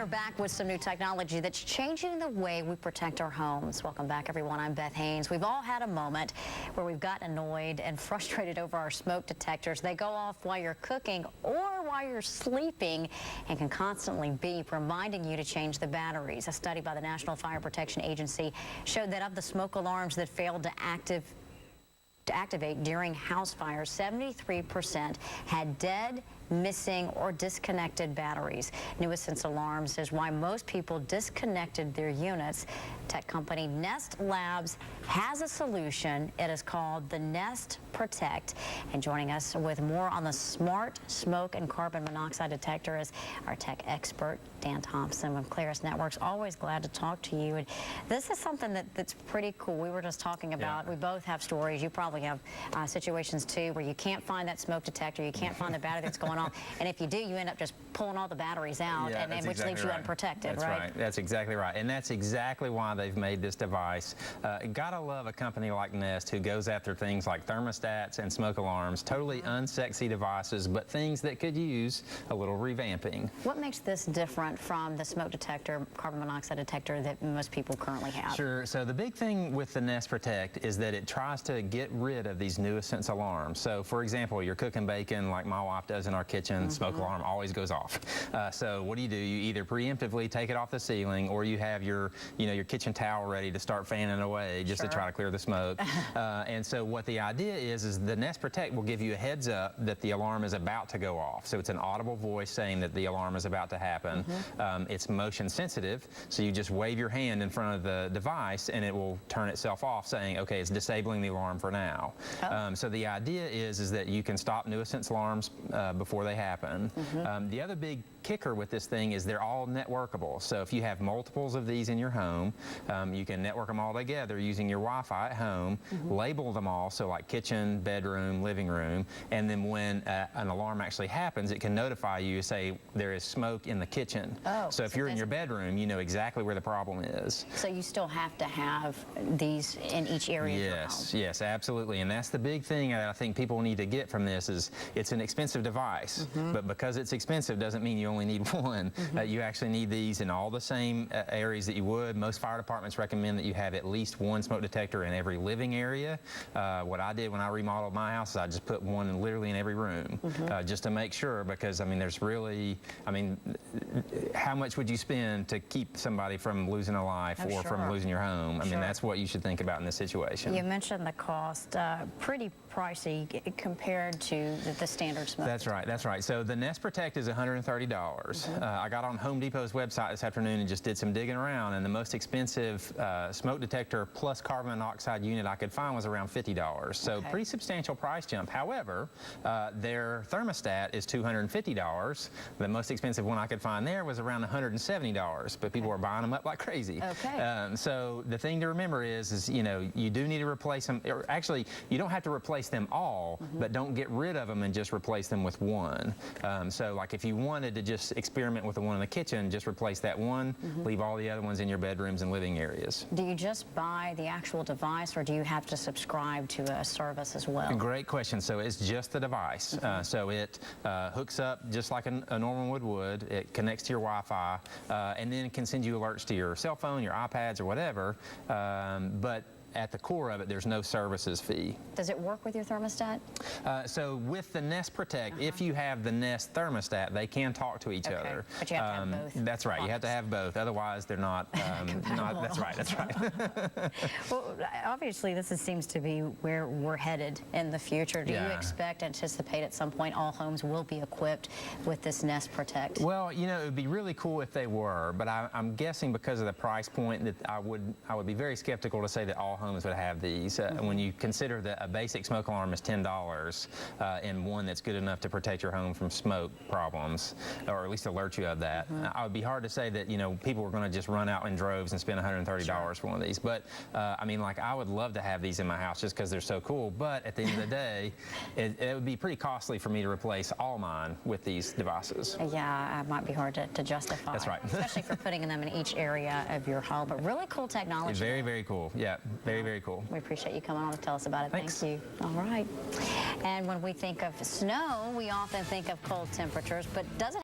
are back with some new technology that's changing the way we protect our homes. Welcome back, everyone. I'm Beth Haynes. We've all had a moment where we've gotten annoyed and frustrated over our smoke detectors. They go off while you're cooking or while you're sleeping and can constantly beep, reminding you to change the batteries. A study by the National Fire Protection Agency showed that of the smoke alarms that failed to activate during house fires, 73% had dead, missing, or disconnected batteries. Nuisance alarms is why most people disconnected their units. Tech company Nest Labs has a solution. It is called the Nest Protect. And joining us with more on the smart smoke and carbon monoxide detector is our tech expert, Dan Thompson of Claris Networks. Always glad to talk to you. And this is something that's pretty cool. We were just talking about, we both have stories. You probably have situations too where you can't find that smoke detector, you can't find the battery that's going on. And if you do, you end up just pulling all the batteries out, and which exactly leaves you unprotected, that's right? That's exactly right. And that's exactly why they've made this device. Gotta love a company like Nest who goes after things like thermostats and smoke alarms, totally unsexy devices, but things that could use a little revamping. What makes this different from the smoke detector, carbon monoxide detector that most people currently have? Sure. So the big thing with the Nest Protect is that it tries to get rid of these nuisance alarms. So for example, you're cooking bacon like my wife does in our kitchen, smoke alarm always goes off. So what do? You either preemptively take it off the ceiling, or you have your, your kitchen towel ready to start fanning away just to try to clear the smoke. And so what the idea is the Nest Protect will give you a heads up that the alarm is about to go off. So it's an audible voice saying that the alarm is about to happen. It's motion sensitive, so you just wave your hand in front of the device and it will turn itself off, saying, okay, it's disabling the alarm for now. So the idea is that you can stop nuisance alarms before they happen. The other big kicker with this thing is they're all networkable. So if you have multiples of these in your home, you can network them all together using your Wi-Fi at home, label them all, so like kitchen, bedroom, living room, and then when an alarm actually happens, it can notify you, say there is smoke in the kitchen. So if you're in your bedroom, you know exactly where the problem is. So you still have to have these in each area of your home. Yes, absolutely. And that's the big thing that I think people need to get from this is it's an expensive device, but because it's expensive doesn't mean you only need one. You actually need these in all the same areas that you would. Most fire departments recommend that you have at least one smoke detector in every living area. What I did when I remodeled my house is I just put one literally in every room, just to make sure, because I mean there's really, how much would you spend to keep somebody from losing a life or from losing your home? I mean that's what you should think about in this situation. You mentioned the cost, pretty pricey compared to the standard smoke detector. That's right. So the Nest Protect is $130. I got on Home Depot's website this afternoon and just did some digging around, and the most expensive smoke detector plus carbon monoxide unit I could find was around $50. So pretty substantial price jump. However, their thermostat is $250. The most expensive one I could find there was around $170, but people were buying them up like crazy. So the thing to remember is you do need to replace them, or actually you don't have to replace them all, but don't get rid of them and just replace them with one. So like if you wanted to just experiment with the one in the kitchen, just replace that one, leave all the other ones in your bedrooms and living areas. Do you just buy the actual device, or do you have to subscribe to a service as well? Great question. So it's just the device. So it hooks up just like a normal one would. It connects to your Wi-Fi, and then can send you alerts to your cell phone, your iPads, or whatever. But at the core of it, there's no services fee. Does it work with your thermostat? So with the Nest Protect, if you have the Nest thermostat, they can talk to each other. But you have to have both. That's right. You have to have both. Otherwise, they're not. That's right. Well, obviously, this seems to be where we're headed in the future. Do you anticipate at some point all homes will be equipped with this Nest Protect? Well, it would be really cool if they were, but I'm guessing because of the price point that I would be very skeptical to say that all homes would have these. When you consider that a basic smoke alarm is $10 and one that's good enough to protect your home from smoke problems, or at least alert you of that, I would be hard to say that people are going to just run out in droves and spend $130 for one of these. But I would love to have these in my house just because they're so cool. But at the end of the day, it would be pretty costly for me to replace all mine with these devices. Yeah, it might be hard to justify. That's right. Especially for putting them in each area of your home. But really cool technology. Very, very cool. Yeah. Very cool. We appreciate you coming on to tell us about it. Thanks. Thank you. All right. And when we think of snow, we often think of cold temperatures, but doesn't